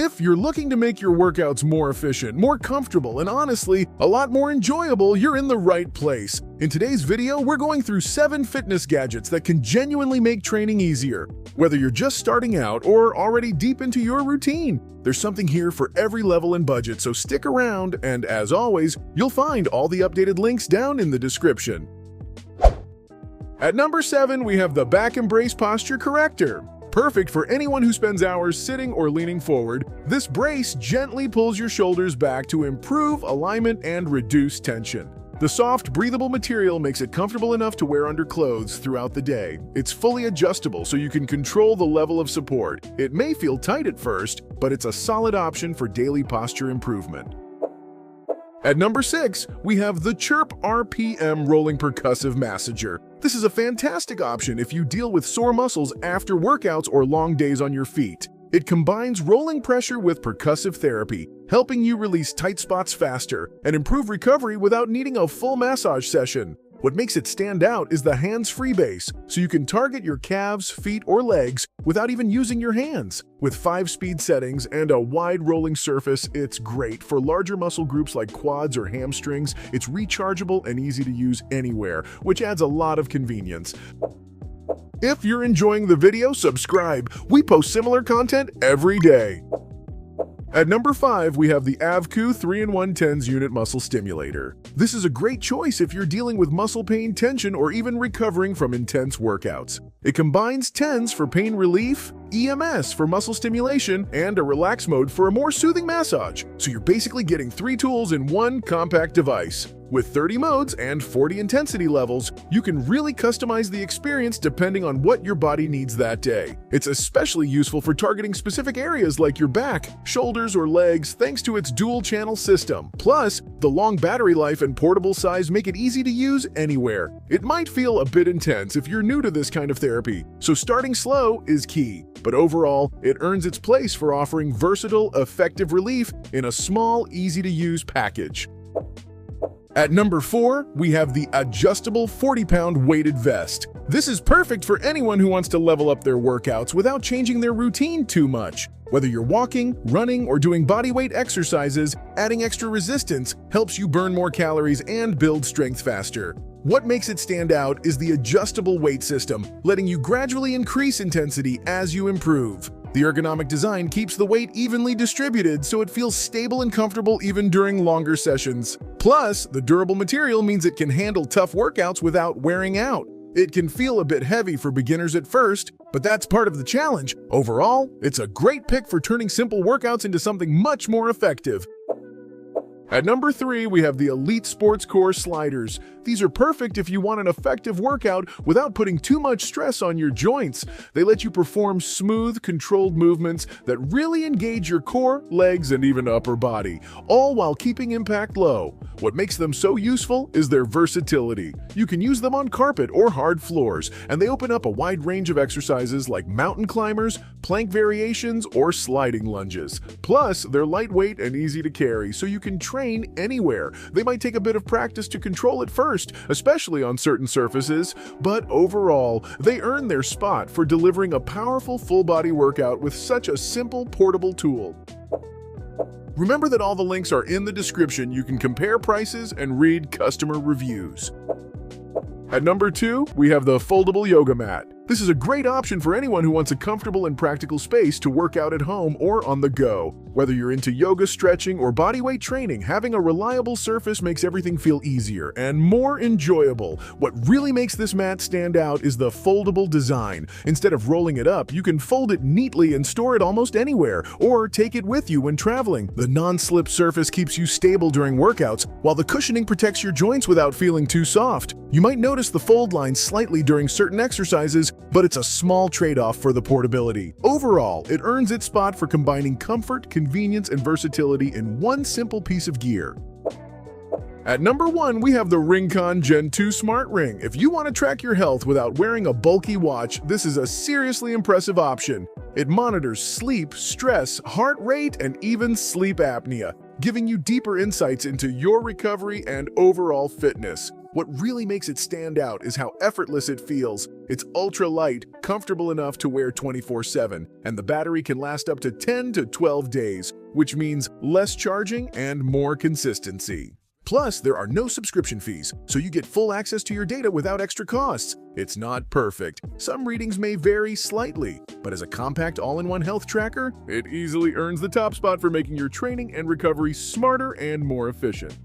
If you're looking to make your workouts more efficient, more comfortable, and honestly, a lot more enjoyable, you're in the right place. In today's video, we're going through 7 fitness gadgets that can genuinely make training easier. Whether you're just starting out or already deep into your routine, there's something here for every level and budget, so stick around, and as always, you'll find all the updated links down in the description. At number 7, we have the Back Embrace Posture Corrector. Perfect for anyone who spends hours sitting or leaning forward, this brace gently pulls your shoulders back to improve alignment and reduce tension. The soft, breathable material makes it comfortable enough to wear under clothes throughout the day. It's fully adjustable so you can control the level of support. It may feel tight at first, but it's a solid option for daily posture improvement. At number 6, we have the Chirp RPM Rolling Percussive Massager. This is a fantastic option if you deal with sore muscles after workouts or long days on your feet. It combines rolling pressure with percussive therapy, helping you release tight spots faster and improve recovery without needing a full massage session. What makes it stand out is the hands-free base, so you can target your calves, feet, or legs without even using your hands. With 5-speed settings and a wide rolling surface, it's great for larger muscle groups like quads or hamstrings. It's rechargeable and easy to use anywhere, which adds a lot of convenience. If you're enjoying the video, subscribe. We post similar content every day. At number 5, we have the AVCU 3-in-1 TENS Unit Muscle Stimulator. This is a great choice if you're dealing with muscle pain, tension, or even recovering from intense workouts. It combines TENS for pain relief, EMS for muscle stimulation, and a relax mode for a more soothing massage. So you're basically getting 3 tools in one compact device. With 30 modes and 40 intensity levels, you can really customize the experience depending on what your body needs that day. It's especially useful for targeting specific areas like your back, shoulders, or legs thanks to its dual-channel system. Plus, the long battery life and portable size make it easy to use anywhere. It might feel a bit intense if you're new to this kind of therapy, so starting slow is key. But overall, it earns its place for offering versatile, effective relief in a small, easy-to-use package. At number 4, we have the adjustable 40-pound weighted vest. This is perfect for anyone who wants to level up their workouts without changing their routine too much. Whether you're walking, running, or doing bodyweight exercises, adding extra resistance helps you burn more calories and build strength faster. What makes it stand out is the adjustable weight system, letting you gradually increase intensity as you improve. The ergonomic design keeps the weight evenly distributed so it feels stable and comfortable even during longer sessions. Plus, the durable material means it can handle tough workouts without wearing out. It can feel a bit heavy for beginners at first, but that's part of the challenge. Overall, it's a great pick for turning simple workouts into something much more effective. At number 3, we have the Elite Sports Core Sliders. These are perfect if you want an effective workout without putting too much stress on your joints. They let you perform smooth, controlled movements that really engage your core, legs, and even upper body, all while keeping impact low. What makes them so useful is their versatility. You can use them on carpet or hard floors, and they open up a wide range of exercises like mountain climbers, plank variations, or sliding lunges. Plus, they're lightweight and easy to carry, so you can train anywhere. They might take a bit of practice to control at first, especially on certain surfaces, but overall, they earn their spot for delivering a powerful full-body workout with such a simple, portable tool. Remember that all the links are in the description. You can compare prices and read customer reviews. At number 2, we have the foldable yoga mat. This is a great option for anyone who wants a comfortable and practical space to work out at home or on the go. Whether you're into yoga, stretching, or bodyweight training, having a reliable surface makes everything feel easier and more enjoyable. What really makes this mat stand out is the foldable design. Instead of rolling it up, you can fold it neatly and store it almost anywhere, or take it with you when traveling. The non-slip surface keeps you stable during workouts, while the cushioning protects your joints without feeling too soft. You might notice the fold line slightly during certain exercises, but it's a small trade-off for the portability. Overall, it earns its spot for combining comfort, convenience, and versatility in one simple piece of gear. At number 1, we have the Ringcon Gen 2 Smart Ring. If you want to track your health without wearing a bulky watch, this is a seriously impressive option. It monitors sleep, stress, heart rate, and even sleep apnea, giving you deeper insights into your recovery and overall fitness. What really makes it stand out is how effortless it feels. It's ultra light, comfortable enough to wear 24/7, and the battery can last up to 10 to 12 days, which means less charging and more consistency. Plus, there are no subscription fees, so you get full access to your data without extra costs. It's not perfect. Some readings may vary slightly, but as a compact all-in-one health tracker, it easily earns the top spot for making your training and recovery smarter and more efficient.